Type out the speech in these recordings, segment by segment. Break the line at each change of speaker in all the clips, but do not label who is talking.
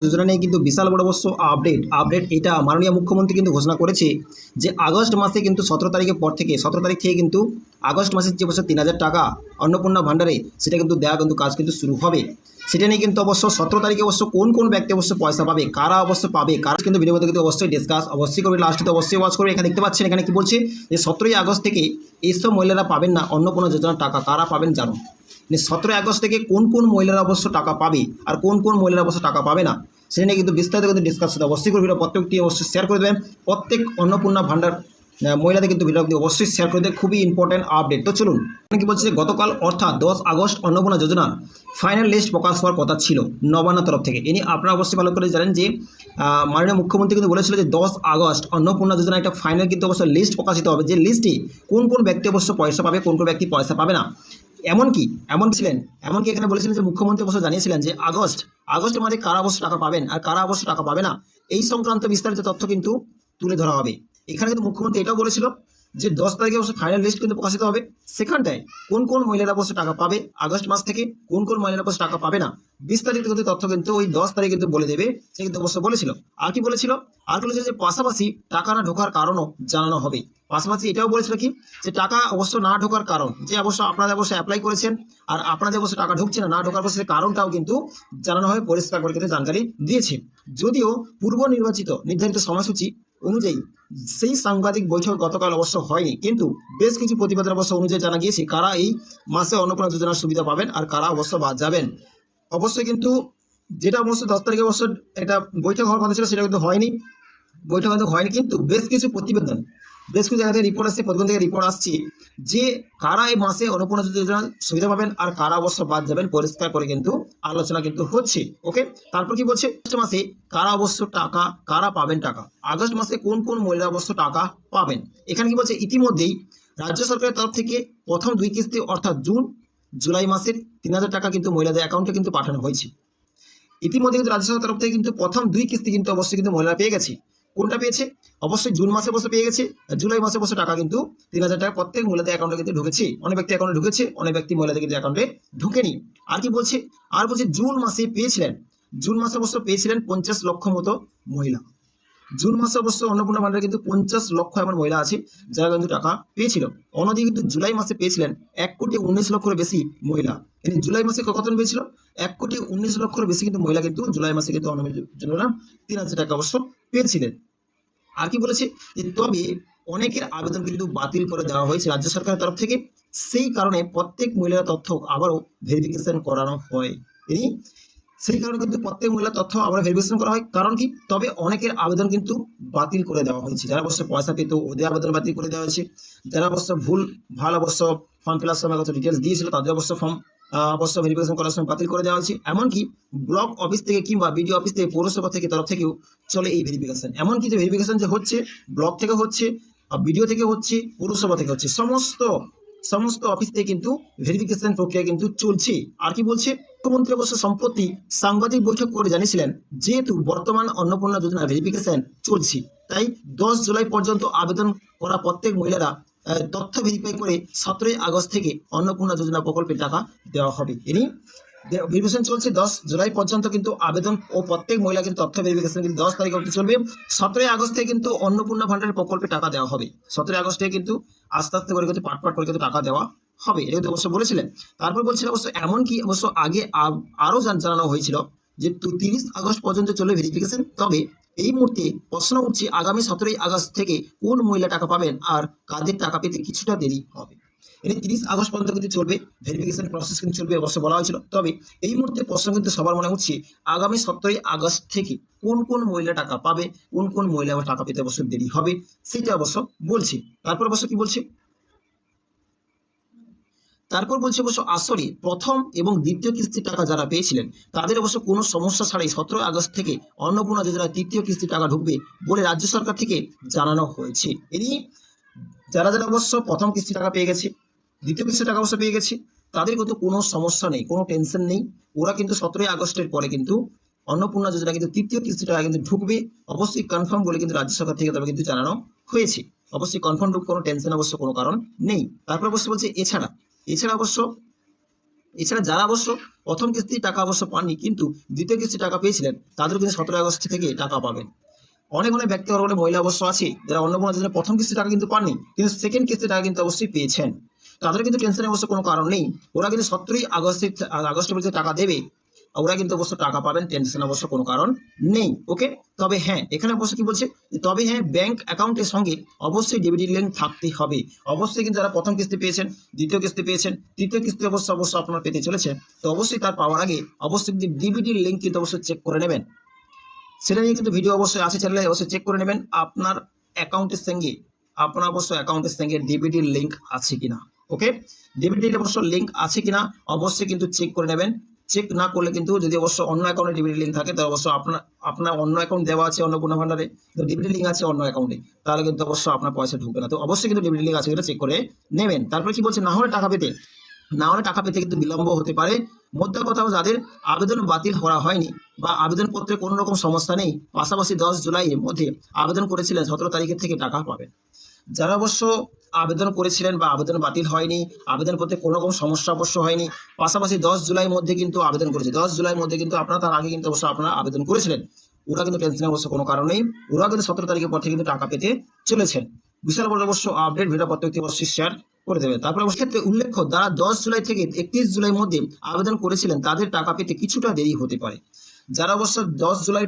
যোজনা নিয়ে কিন্তু বিশাল বড় অবশ্য আপডেট এটা মাননীয় মুখ্যমন্ত্রী কিন্তু ঘোষণা করেছে যে আগস্ট মাসে কিন্তু 17 তারিখের পর থেকে 17 তারিখ থেকে কিন্তু আগস্ট মাসের যে বছর 3,000 টাকা অন্নপূর্ণা ভাণ্ডারে সেটা কিন্তু দেওয়া কিন্তু কাজ কিন্তু শুরু হবে। সেটা নিয়ে কিন্তু অবশ্য 17 তারিখে অবশ্য কোন কোন ব্যক্তি অবশ্য পয়সা পাবে, কারা অবশ্য পাবে, কারা কিন্তু ভিডিওতে কিন্তু অবশ্যই ডিসকাস অবশ্যই করবে, লাস্টে অবশ্যই ওয়াচ করবে। এখানে দেখতে পাচ্ছেন এখানে কি বলছে যে 17 আগস্ট থেকে এইসব মহিলারা পাবেন না অন্নপূর্ণা যোজনার টাকা, কারা পাবেন জানুন। 17 আগস্ট থেকে কোন কোন মহিলারা অবশ্য টাকা পাবে আর কোন কোন মহিলারা অবশ্য টাকা পাবে না সেটা নিয়ে কিন্তু বিস্তারিত কিন্তু ডিসকাস করতে অবশ্যই করে ভিডিও প্রত্যেকটি অবশ্যই শেয়ার করে দেবেন। প্রত্যেক অন্নপূর্ণা ভাণ্ডার মহিলাদের কিন্তু ভিডিও অবশ্যই শেয়ার করে দেবেন, খুবই ইম্পর্টেন্ট আপডেট। তো চলুন কি বলছে, গতকাল অর্থাৎ 10 আগস্ট অন্নপূর্ণা যোজনার ফাইনাল লিস্ট প্রকাশ হওয়ার কথা ছিল নবান্ন তরফ থেকে। ইনি আপনারা অবশ্যই ভালো করে জানেন যে মাননীয় মুখ্যমন্ত্রী কিন্তু বলেছিল যে 10 আগস্ট অন্নপূর্ণা যোজনা একটা ফাইনাল কিন্তু অবশ্যই লিস্ট প্রকাশিত হবে, যে লিস্টে কোন কোন ব্যক্তি অবশ্য পয়সা পাবে, কোন কোন ব্যক্তি পয়সা পাবে না। এমনকি এখানে বলেছিলেন যে মুখ্যমন্ত্রী অবশ্য জানিয়েছিলেন যে আগস্টের মধ্যে কারা অবশ্য টাকা পাবেন আর কারা অবশ্য টাকা পাবে না, এই সংক্রান্ত বিস্তারিত তথ্য কিন্তু তুলে ধরা হবে। এখানে কিন্তু মুখ্যমন্ত্রী এটাও বলেছিল যে 10 তারিখে অবশ্য ফাইনাল লিস্ট কিন্তু প্রকাশিত হবে, সেখানটায় কোন কোন মহিলারা অবশ্য টাকা পাবে আগস্ট মাস থেকে, কোন কোন মহিলারা অবশ্য টাকা পাবে না, বিস্তারিত কিন্তু তথ্য কিন্তু ওই 10 তারিখে কিন্তু বলে দেবে, সে কিন্তু অবশ্য বলেছিল। আর কি বলেছিল, আর বলেছিল যে পাশাপাশি টাকা না ঢোকার কারণও জানানো হবে। পাশাপাশি এটাও বলেছিল কি যে টাকা অবশ্য না ঢোকার কারণ, যে অবশ্য আপনারা অবশ্য অ্যাপ্লাই করেছেন আর আপনাদের অবশ্য টাকা ঢুকছে না, না ঢোকার অবশ্য কারণটাও কিন্তু জানানো হবে, পরিষ্কার করে কিন্তু জানকারি দিয়েছে। যদিও পূর্ব নির্ধারিত সময়সূচি অনুযায়ী সেই সাংবাদিক বৈঠক গতকাল অবশ্য হয়নি, কিন্তু বেশ কিছু প্রতিবেদন অবশ্য অনুযায়ী জানা গিয়েছে কারা এই মাসে অন্নপূর্ণা যোজনার সুবিধা পাবেন আর কারা অবশ্য বাদ যাবেন। অবশ্যই কিন্তু যেটা অবশ্য 10 তারিখে অবশ্য একটা বৈঠক হওয়ার কথা ছিল সেটা কিন্তু হয়নি, কিন্তু বেশ কিছু জায়গা থেকে রিপোর্ট আসছে, প্রতিবেদন থেকে রিপোর্ট আসছে যে কারা এই মাসে অন্নপূর্ণা যোজনার সুবিধা পাবেন আর কারা অবশ্য বাদ যাবেন, পরিষ্কার করে কিন্তু আলোচনা কিন্তু হচ্ছে। ওকে, তারপর কি বলছে, আগস্ট মাসে কারা অবশ্য টাকা, কারা পাবেন টাকা, আগস্ট মাসে কোন কোন মহিলা অবশ্য টাকা পাবেন। এখানে কি বলছে, ইতিমধ্যেই রাজ্য সরকারের তরফ থেকে প্রথম 2 কিস্তি অর্থাৎ জুন জুলাই মাসের 3,000 টাকা কিন্তু মহিলাদের অ্যাকাউন্টে কিন্তু পাঠানো হয়েছে। ইতিমধ্যে কিন্তু রাজ্য সরকার তরফ থেকে কিন্তু প্রথম 2 কিস্তি কিন্তু অবশ্যই কিন্তু মহিলারা পেয়ে গেছে। কোনটা পেয়েছে, অবশ্যই জুন মাসে বসে পেয়ে গেছে, জুলাই মাসে বসে টাকা কিন্তু 3,000 টাকা প্রত্যেক মহিলাদের অ্যাকাউন্টে কিন্তু ঢুকেছে। অনেক ব্যক্তি অ্যাকাউন্টে ঢুকেছে, অনেক ব্যক্তি মহিলাদের কিন্তু অ্যাকাউন্টে ঢুকেনি। আর কি বলছে, আর বলছে জুন মাসে অবশ্য পেয়েছিলেন 50 লক্ষ মতো মহিলা। জুন মাসে অবশ্য অন্নপূর্ণা ভাণ্ডারে কিন্তু 50 লক্ষ এমন মহিলা আছে যারা কিন্তু টাকা পেয়েছিল। অন্যদিকে কিন্তু জুলাই মাসে পেয়েছিলেন 1,19,00,000 বেশি মহিলা। কিন্তু জুলাই মাসে কত পেয়েছিল, 1,19,00,000 বেশি কিন্তু মহিলা কিন্তু জুলাই মাসে কিন্তু অন্নপূর্ণা 3,000 টাকা অবশ্য পেয়েছিলেন। আর কি বলেছে যে তবে অনেকের আবেদন কিন্তু বাতিল করে দেওয়া হয়েছে রাজ্য সরকারের তরফ থেকে, সেই কারণে প্রত্যেক মহিলার তথ্য আবারও ভেরিফিকেশন করানো হয়। সেই কারণে কিন্তু প্রত্যেক মহিলার তথ্য আবার ভেরিফিকেশন করা হয়। কারণ কি, তবে অনেকের আবেদন কিন্তু বাতিল করে দেওয়া হয়েছে, যারা অবশ্য পয়সা পেত ওদের আবেদন বাতিল করে দেওয়া হয়েছে, যারা অবশ্য ভাল অবশ্য ফর্ম ফিল আপ সময় কত ডিটেলস দিয়েছিল তাদের অবশ্য ফর্ম অবশ্য ভেরিফিকেশন করার সময় বাতিল করে দেওয়া হয়েছে। এমনকি ব্লক অফিস থেকে কিংবা বিডিও অফিস থেকে পৌরসভা থেকে তরফ থেকেও চলে এই ভেরিফিকেশন। এমনকি যে ভেরিফিকেশন যে হচ্ছে ব্লক থেকে হচ্ছে, বিডিও থেকে হচ্ছে, পৌরসভা থেকে হচ্ছে, সমস্ত অফিস থেকে কিন্তু ভেরিফিকেশন প্রক্রিয়া কিন্তু চলছে। আর কি বলছে, মুখ্যমন্ত্রী অবশ্য সম্প্রতি সাংবাদিক বৈঠক করে জানিয়েছিলেন যেহেতু বর্তমান অন্নপূর্ণা যোজনা ভেরিফিকেশন চলছে, তাই 10 জুলাই পর্যন্ত আবেদন করা প্রত্যেক মহিলারা তথ্য ভেরিফাই করে 17 আগস্ট থেকে অন্নপূর্ণা যোজনা প্রকল্পের টাকা দেওয়া হবে। ভেরিফিকেশন চলছে 10 জুলাই পর্যন্ত, কিন্তু আবেদন ও প্রত্যেক মহিলা কিন্তু তথ্য ভেরিফিকেশন কিন্তু 10 তারিখ অবধি চলবে। 17 আগস্ট থেকে কিন্তু অন্নপূর্ণা ভাণ্ডারের প্রকল্পে টাকা দেওয়া হবে। 17 আগস্ট থেকে কিন্তু আস্তে আস্তে করে কিন্তু পাট করে কিন্তু টাকা দেওয়া হবে, এটা কিন্তু অবশ্য বলেছিলেন। তারপর বলছিলেন অবশ্য এমনকি অবশ্য আগে আরও জানানো হয়েছিল যে 30 আগস্ট পর্যন্ত চলবে ভেরিফিকেশন। তবে এই মুহূর্তে প্রশ্ন উঠছে আগামী 17 আগস্ট থেকে কোন মহিলা টাকা পাবেন আর কাদের টাকা পেতে কিছুটা দেরি হবে। 30 আগস্ট পর্যন্ত কিন্তু চলবে ভেরিফিকেশন প্রসেস কিন্তু চলবে অবশ্য বলা হয়েছিল। তবে এই মুহূর্তে প্রশ্ন কিন্তু সবার মনে হচ্ছে আগামী 17 আগস্ট থেকে কোন কোন মহিলা টাকা পাবে, কোন কোন মহিলা টাকা পেতে অবশ্য দেরি হবে, সেটা অবশ্য বলছি। তারপর অবশ্য কি বলছে, অবশ্য আসলে প্রথম এবং দ্বিতীয় কিস্তির টাকা যারা পেয়েছিলেন তাদের অবশ্য কোনো সমস্যা ছাড়াই 17 আগস্ট থেকে অন্নপূর্ণা যোজনার তৃতীয় কিস্তির টাকা ঢুকবে বলে রাজ্য সরকার থেকে জানানো হয়েছে। যারা অবশ্য প্রথম কিস্তি টাকা পেয়ে গেছে, দ্বিতীয় কিস্তির টাকা অবশ্য পেয়ে গেছে, তাদের কিন্তু কোনো সমস্যা নেই, কোনো টেনশন নেই। ওরা কিন্তু 17 আগস্টের পরে কিন্তু অন্নপূর্ণা যোজনা কিন্তু তৃতীয় কিস্তি টাকা কিন্তু ঢুকবে, অবশ্যই কনফার্ম বলে কিন্তু রাজ্য সরকার থেকে তবে কিন্তু জানানো হয়েছে। অবশ্যই কনফার্ম, কোনো টেনশন অবশ্য কোনো কারণ নেই। তারপর অবশ্য বলছে এছাড়া অবশ্য এছাড়া যারা অবশ্য প্রথম কিস্তির টাকা অবশ্য পাননি কিন্তু দ্বিতীয় কিস্তির টাকা পেয়েছিলেন তাদের কিন্তু 17 আগস্ট থেকে টাকা পাবেন। অনেক অনেক ব্যক্তি অনেক মহিলা অবশ্য আছে যারা অন্য কোনো জন্য প্রথম কিস্তির টাকা কিন্তু পাননি কিন্তু সেকেন্ড কিস্তির টাকা কিন্তু অবশ্যই পেয়েছেন। তাদের কিন্তু টেনশনের অবশ্য কোনো কারণ নেই, ওরা কিন্তু 17 আগস্টের মধ্যে টাকা দেবে, ওরা কিন্তু অবশ্য টাকা পাবেন, টেনশন অবশ্য কোনো কারণ নেই। ওকে, তবে হ্যাঁ এখানে অবশ্য কি বলছে, তবে হ্যাঁ ব্যাংক অ্যাকাউন্টের সঙ্গে অবশ্যই ডিবিটি লিঙ্ক থাকতে হবে। অবশ্যই কিন্তু যারা প্রথম কিস্তি পেয়েছেন, দ্বিতীয় কিস্তি পেয়েছেন, তৃতীয় কিস্তি অবশ্য আপনার পেতে চলেছে, তো অবশ্যই তার পাওয়ার আগে অবশ্যই কিন্তু ডিবিটি লিঙ্ক কিন্তু অবশ্যই চেক করে নেবেন। সেটা নিয়ে কিন্তু ভিডিও অবশ্যই আছে চ্যানেলে, অবশ্যই চেক করে নেবেন আপনার অ্যাকাউন্টের সঙ্গে, আপনার অবশ্য অ্যাকাউন্টের সঙ্গে ডিবিটি লিঙ্ক আছে কিনা। ওকে, ডিবিটি অবশ্য লিঙ্ক আছে কিনা অবশ্যই কিন্তু চেক করে নেবেন। চেক না করলে কিন্তু যদি অবশ্য অন্য অ্যাকাউন্টে ডিবিটি লিঙ্ক থাকে তাহলে অবশ্য আপনার অন্য অ্যাকাউন্ট দেওয়া আছে অন্নপূর্ণা ভান্ডারে, তো ডিবিটি লিঙ্ক আছে অন্য অ্যাকাউন্টে, তাহলে কিন্তু অবশ্য আপনার পয়সা ঢুকবে না। তো অবশ্যই কিন্তু ডিবিটি লিঙ্ক আছে কিনা চেক করে নেবেন। তারপরে কি বলছে, না হলে টাকা পেতে কিন্তু বিলম্ব হতে পারে। মোদ্দা কথা যাদের আবেদন বাতিল করা হয়নি বা আবেদনপত্রে কোনো রকম সমস্যা নেই, পাশাপাশি 10 জুলাইয়ের মধ্যে আবেদন করেছিলেন 17 তারিখের থেকে টাকা পাবেন। যারা অবশ্য আবেদন করেছিলেন বা আবেদন বাতিল হয়নি, আবেদনপত্রে কোনো রকম সমস্যা অবশ্য হয়নি, পাশাপাশি 10 জুলাইয়ের মধ্যে কিন্তু আবেদন করেছে, 10 জুলাইয়ের মধ্যে কিন্তু আপনারা তার আগে কিন্তু অবশ্য আপনারা আবেদন করেছিলেন, ওরা কিন্তু টেনশনের অবশ্য কোনো কারণ নেই, ওরা কিন্তু 17 তারিখের পর থেকে কিন্তু টাকা পেতে চলেছেন। বিশাল বড় অবশ্য আপডেট ভিডিও প্রত্যেকটি অবশ্যই শেয়ার করে দেবে। তারপরে অবশ্য ক্ষেত্রে উল্লেখ্য, যারা 10 জুলাই থেকে 31 জুলাইয়ের মধ্যে আবেদন করেছিলেন তাদের টাকা পেতে কিছুটা দেরি হতে পারে। যারা অবশ্য 10 জুলাই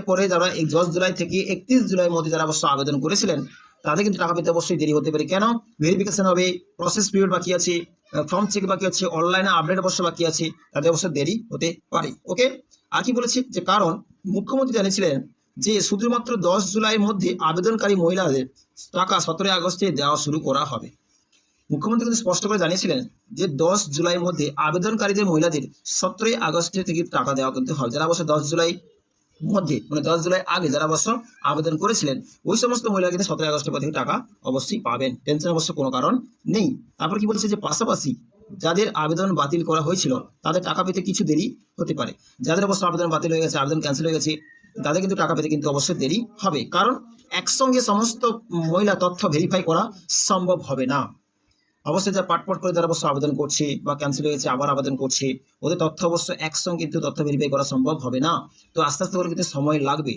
পরে যারা 10 জুলাই থেকে 31 জুলাইয়ের মধ্যে যারা অবশ্য আবেদন করেছিলেন তাদের কিন্তু টাকা পেতে অবশ্যই দেরি হতে পারে। কেন? ভেরিফিকেশন হবে, প্রসেস পিরিয়ড বাকি আছে, ফর্ম চেক বাকি আছে, অনলাইনে আপডেট অবশ্য বাকি আছে, তাদের অবশ্য দেরি হতে পারে। ওকে, আর কি বলেছি যে কারণ মুখ্যমন্ত্রী জানিয়েছিলেন যে শুধুমাত্র 10 জুলাইয়ের মধ্যে আবেদনকারী মহিলাদের টাকা 17 আগস্টে দেওয়া শুরু করা হবে। মুখ্যমন্ত্রী কিন্তু স্পষ্ট করে জানিয়েছিলেন যে 10 জুলাইয়ের মধ্যে আবেদনকারীদের মহিলাদের 17 আগস্ট থেকে টাকা দেওয়া কিন্তু হবে। যারা অবশ্য 10 জুলাই মধ্যে মানে 10 জুলাই আগে যারা অবশ্য আবেদন করেছিলেন ওই সমস্ত মহিলা কিন্তু 17 আগস্টের পর থেকে টাকা অবশ্যই পাবেন, টেনশন অবশ্য কোনো কারণ নেই। তারপর কি বলছে যে পাশাপাশি যাদের আবেদন বাতিল করা হয়েছিল তাদের টাকা পেতে কিছু দেরি হতে পারে। যাদের অবশ্য আবেদন বাতিল হয়ে গেছে, আবেদন ক্যান্সেল হয়ে গেছে, তাদের কিন্তু টাকা পেতে কিন্তু অবশ্যই দেরি হবে, কারণ একসঙ্গে সমস্ত মহিলা তথ্য ভেরিফাই করা সম্ভব হবে না। অবশ্যই যারা পাটপট করে যারা অবশ্য আবেদন করছে বা ক্যান্সেল হয়ে গেছে আবার আবেদন করছে, ওদের তথ্য অবশ্য একসঙ্গে কিন্তু তথ্য ভেরিফাই করা সম্ভব হবে না। তো আস্তে আস্তে করে কিন্তু সময় লাগবে,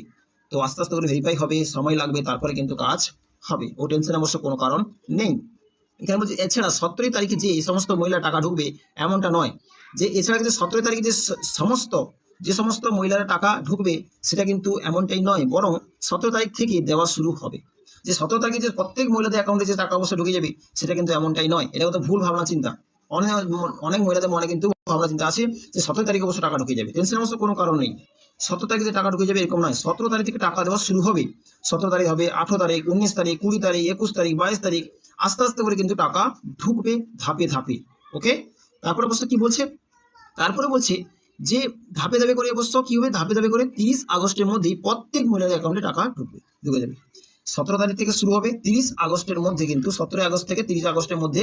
তো আস্তে আস্তে করে ভেরিফাই হবে, সময় লাগবে, তারপরে কিন্তু কাজ হবে, ও টেনশন অবশ্য কোনো কারণ নেই। এখানে বলছি এছাড়া 17 তারিখে যে এই সমস্ত মহিলা টাকা ঢুকবে এমনটা নয়, যে এছাড়া কিন্তু 17 তারিখে যে সমস্ত মহিলারা টাকা ঢুকবে সেটা কিন্তু এমনটাই নয়, বরং 17 তারিখ থেকে দেওয়া শুরু হবে। যে 17 তারিখে যে প্রত্যেক মহিলাদের অ্যাকাউন্টে যে টাকা অবশ্যই ঢুকে যাবে সেটা কিন্তু এমনটাই নয়, এটা তো ভুল ভাবনা চিন্তা। অনেক অনেক মহিলাদের মনে কিন্তু ভাবনা চিন্তা আছে যে 17 তারিখে অবশ্য টাকা ঢুকে যাবে, টেনশন অবশ্য কোনো কারণ নেই। 17 তারিখে টাকা ঢুকে যাবে এরকম নয়, 17 তারিখ থেকে টাকা দেওয়া শুরু হবে। 17 তারিখ হবে, 18 তারিখ, 19 তারিখ, 20 তারিখ, 21 তারিখ, 22 তারিখ, আস্তে আস্তে করে কিন্তু টাকা ঢুকবে ধাপে ধাপে। ওকে, তারপরে অবশ্য কি বলছে, তারপরে বলছে যে ধাপে ধাপে করে অবশ্য কি হবে, ধাপে ধাপে করে 30 আগস্টের মধ্যেই প্রত্যেক মহিলাদের অ্যাকাউন্টে টাকা ঢুকে যাবে। 17 তারিখ থেকে শুরু হবে, 30 আগস্টের মধ্যে কিন্তু 17 আগস্ট থেকে 30 আগস্টের মধ্যে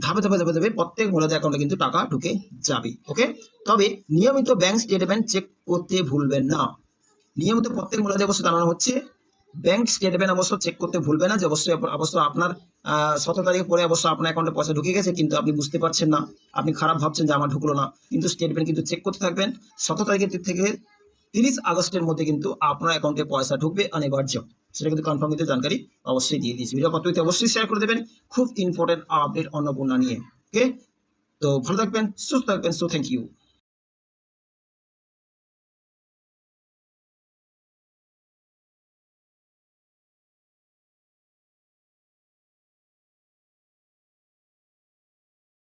ধাপে ধাপে ধাপে ধাপে প্রত্যেক মহিলাদের অ্যাকাউন্টে কিন্তু টাকা ঢুকে যাবে। ওকে, তবে নিয়মিত ব্যাংক স্টেটমেন্ট চেক করতে ভুলবেন না। নিয়মিত প্রত্যেক মহিলাদের অবশ্য জানানো হচ্ছে ব্যাংক স্টেটমেন্ট অবশ্য চেক করতে ভুলবে না, যে অবশ্যই আপনার 17 তারিখে পরে অবশ্য আপনার অ্যাকাউন্টে পয়সা ঢুকে গেছে কিন্তু আপনি বুঝতে পারছেন না, আপনি খারাপ ভাবছেন যে আমার ঢুকলো না, কিন্তু স্টেটমেন্ট কিন্তু চেক করতে থাকবেন। 17 তারিখের থেকে 30 আগস্টের মধ্যে কিন্তু আপনার অ্যাকাউন্টে পয়সা ঢুকবে অনিবার্য, সেটা কিন্তু কনফার্ম কিন্তু জানকারি অবশ্যই দিয়ে দিয়েছি। ভিডিও পত্রতে অবশ্যই শেয়ার করে দেবেন, খুব ইম্পর্টেন্ট আপডেট অন্নপূর্ণা নিয়ে। ওকে, তো ভালো থাকবেন, সুস্থ থাকবেন, সো থ্যাংক ইউ।